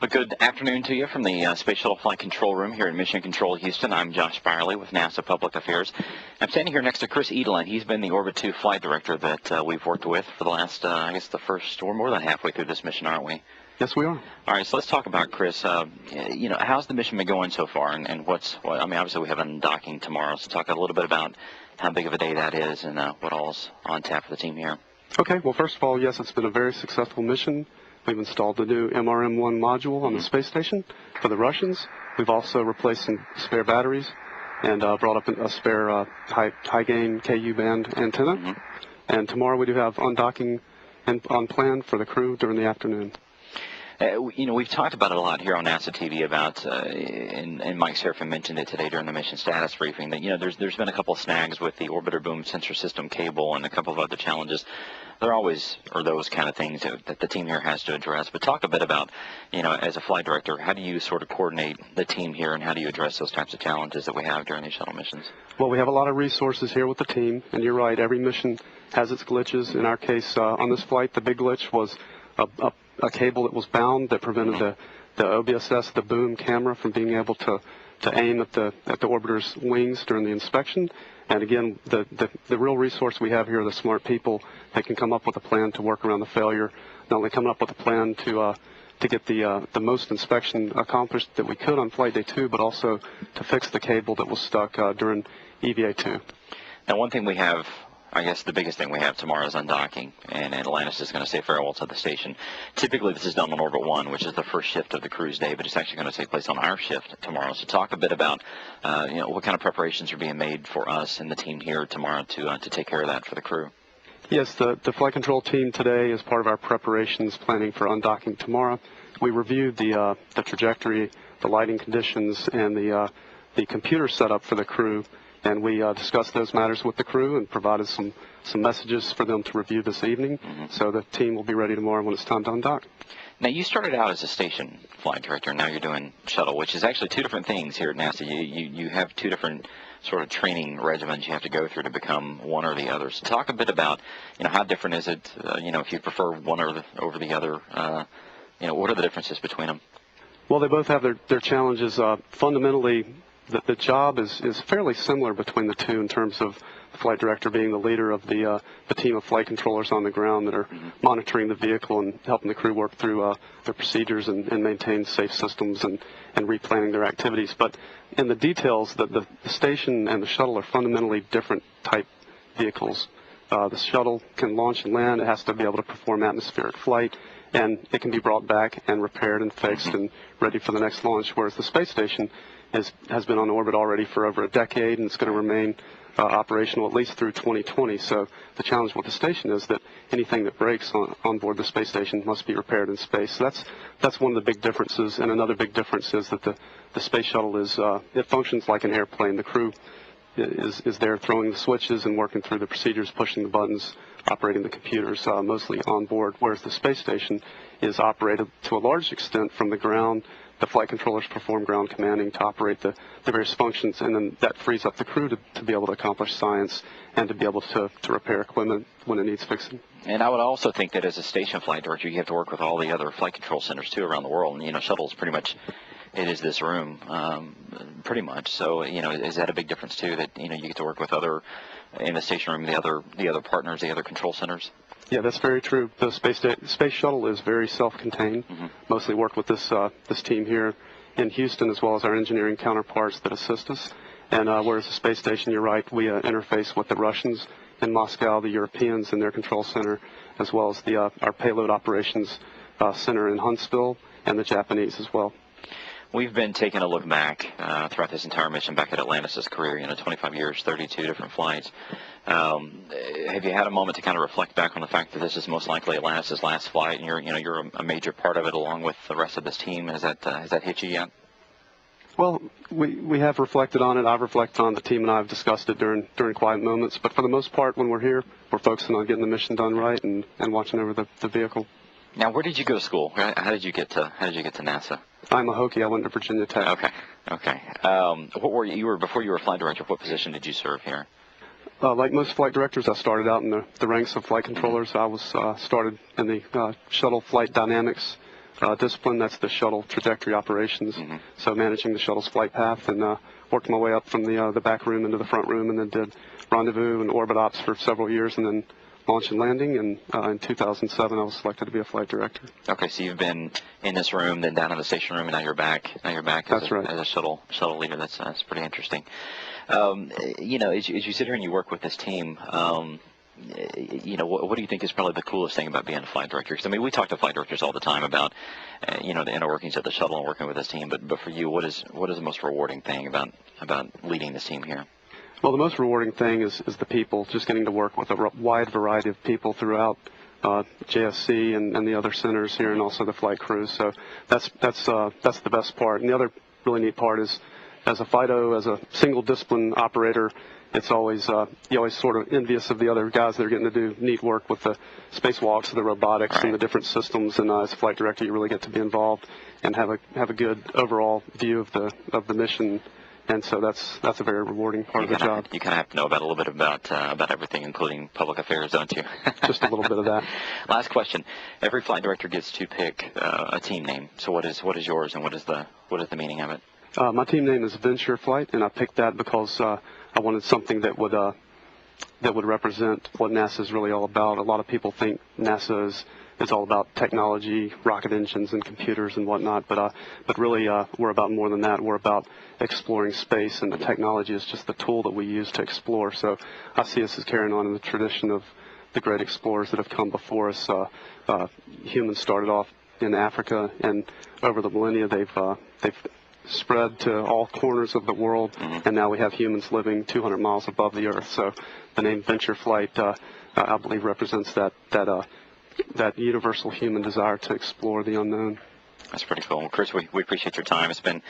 Well, good afternoon to you from the Space Shuttle Flight Control Room here in Mission Control, Houston. I'm Josh Byerly with NASA Public Affairs. I'm standing here next to Chris Edelen. He's been the Orbit 2 flight director that we've worked with for the last, I guess, we're more than halfway through this mission, aren't we? Yes, we are. All right, so let's talk about, Chris, how's the mission been going so far, and obviously we have undocking tomorrow, so talk a little bit about how big of a day that is and what all's on tap for the team here. Okay, well, first of all, yes, it's been a very successful mission. We've installed the new MRM-1 module on the space station for the Russians. We've also replaced some spare batteries and brought up a spare high-gain KU band antenna. And tomorrow we do have undocking on plan for the crew during the afternoon. We've talked about it a lot here on NASA TV about, and Mike Serafin mentioned it today during the mission status briefing, that, there's been a couple of snags with the orbiter boom sensor system cable and a couple of other challenges. There always are those kind of things that the team here has to address. But talk a bit about, as a flight director, how do you sort of coordinate the team here and how do you address those types of challenges that we have during these shuttle missions? Well, we have a lot of resources here with the team, and you're right, every mission has its glitches. In our case, on this flight, the big glitch was a cable that was bound that prevented the OBSS, the boom camera, from being able to aim at the orbiter's wings during the inspection. And again, the real resource we have here are the smart people that can come up with a plan to work around the failure, not only coming up with a plan to get the most inspection accomplished that we could on flight day 2, but also to fix the cable that was stuck during EVA 2. Now, one thing we have, I guess the biggest thing we have tomorrow is undocking, and Atlantis is going to say farewell to the station. Typically, this is done on Orbit 1, which is the first shift of the cruise day, but it's actually going to take place on our shift tomorrow. So talk a bit about, what kind of preparations are being made for us and the team here tomorrow to take care of that for the crew. Yes, the flight control team today, as part of our preparations planning for undocking tomorrow, we reviewed the trajectory, the lighting conditions, and the computer setup for the crew. And we discussed those matters with the crew and provided some messages for them to review this evening. So the team will be ready tomorrow when it's time to undock. Now, you started out as a station flight director, and now you're doing shuttle, which is actually two different things here at NASA. You have two different sort of training regimens you have to go through to become one or the other. So talk a bit about, how different is it, if you prefer one over the other, what are the differences between them? Well, they both have their challenges. Fundamentally, the job is fairly similar between the two in terms of the flight director being the leader of the team of flight controllers on the ground that are monitoring the vehicle and helping the crew work through their procedures and maintain safe systems and replanning their activities. But in the details, the station and the shuttle are fundamentally different type vehicles. The shuttle can launch and land. It has to be able to perform atmospheric flight, and it can be brought back and repaired and fixed and ready for the next launch, whereas the space station has been on orbit already for over a decade, and it's going to remain operational at least through 2020. So the challenge with the station is that anything that breaks on board the space station must be repaired in space. So that's one of the big differences. And another big difference is that the space shuttle it functions like an airplane. The crew is there throwing the switches and working through the procedures, pushing the buttons, operating the computers mostly on board, whereas the space station is operated to a large extent from the ground. The flight controllers perform ground commanding to operate the various functions, and then that frees up the crew to be able to accomplish science and to be able to repair equipment when it needs fixing. And I would also think that as a station flight director, you have to work with all the other flight control centers, too, around the world. And, shuttles pretty much, it is this room, pretty much. So, is that a big difference, too, that, you get to work with in the station room, the other partners, the other control centers? Yeah, that's very true. The space shuttle is very self-contained. Mostly work with this team here in Houston, as well as our engineering counterparts that assist us. And whereas the space station, you're right, we interface with the Russians in Moscow, the Europeans in their control center, as well as our payload operations center in Huntsville, and the Japanese as well. We've been taking a look back throughout this entire mission, back at Atlantis' career, 25 years, 32 different flights. Have you had a moment to kind of reflect back on the fact that this is most likely Atlantis' last flight, and you're a major part of it along with the rest of this team? Has that hit you yet? Well, we have reflected on it. I've reflected on it. The team and I have discussed it during quiet moments. But for the most part, when we're here, we're focusing on getting the mission done right and watching over the vehicle. Now, where did you go to school? How did you get to NASA? I'm a Hokie. I went to Virginia Tech. Okay. What were you? Before you were flight director, what position did you serve here? Like most flight directors, I started out in the ranks of flight controllers. I was started in the shuttle flight dynamics discipline. That's the shuttle trajectory operations. So managing the shuttle's flight path, and worked my way up from the back room into the front room, and then did rendezvous and orbit ops for several years, and then launch and landing. And in 2007, I was selected to be a flight director. Okay, so you've been in this room, then down in the station room, and now you're back. As a shuttle leader. That's pretty interesting. You know, as you sit here and you work with this team, you know, what do you think is probably the coolest thing about being a flight director? Because I mean, we talk to flight directors all the time about, you know, the inner workings of the shuttle and working with this team. But for you, what is the most rewarding thing about leading this team here? Well, the most rewarding thing is the people, just getting to work with a wide variety of people throughout JSC and the other centers here, and also the flight crews. So that's the best part. And the other really neat part is, as a FIDO, as a single discipline operator, it's always you're always sort of envious of the other guys that are getting to do neat work with the spacewalks, the robotics, and the different systems. And as a flight director, you really get to be involved and have a good overall view of the mission. And so that's a very rewarding part of the job. You kind of have to know about a little bit about everything, including public affairs, don't you? Just a little bit of that. Last question: every flight director gets to pick a team name. So what is yours, and what is the meaning of it? My team name is Venture Flight, and I picked that because I wanted something that would represent what NASA is really all about. A lot of people think NASA is all about technology, rocket engines, and computers and whatnot, but really we're about more than that. We're about exploring space, and the technology is just the tool that we use to explore. So I see us as carrying on in the tradition of the great explorers that have come before us. Humans started off in Africa, and over the millennia they've spread to all corners of the world, and now we have humans living 200 miles above the Earth. So the name Venture Flight, I believe, represents that universal human desire to explore the unknown. That's pretty cool. Well, Chris, we appreciate your time. It's been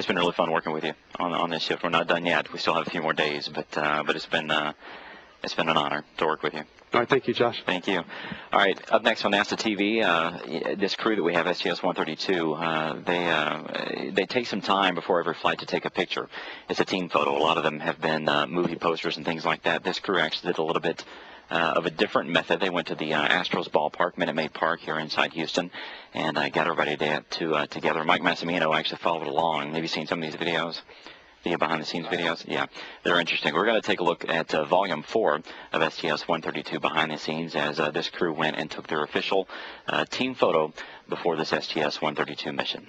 really fun working with you on this shift. We're not done yet. We still have a few more days, but it's been an honor to work with you. All right, thank you, Josh. Thank you. All right, up next on NASA TV, this crew that we have, STS-132, they take some time before every flight to take a picture. It's a team photo. A lot of them have been movie posters and things like that. This crew actually did a little bit of a different method. They went to the Astros ballpark, Minute Maid Park here inside Houston, and got everybody together. Mike Massimino actually followed along. Maybe seen some of these videos. The behind-the-scenes videos? Yeah, they're interesting. We're going to take a look at Volume 4 of STS-132 behind the scenes as this crew went and took their official team photo before this STS-132 mission.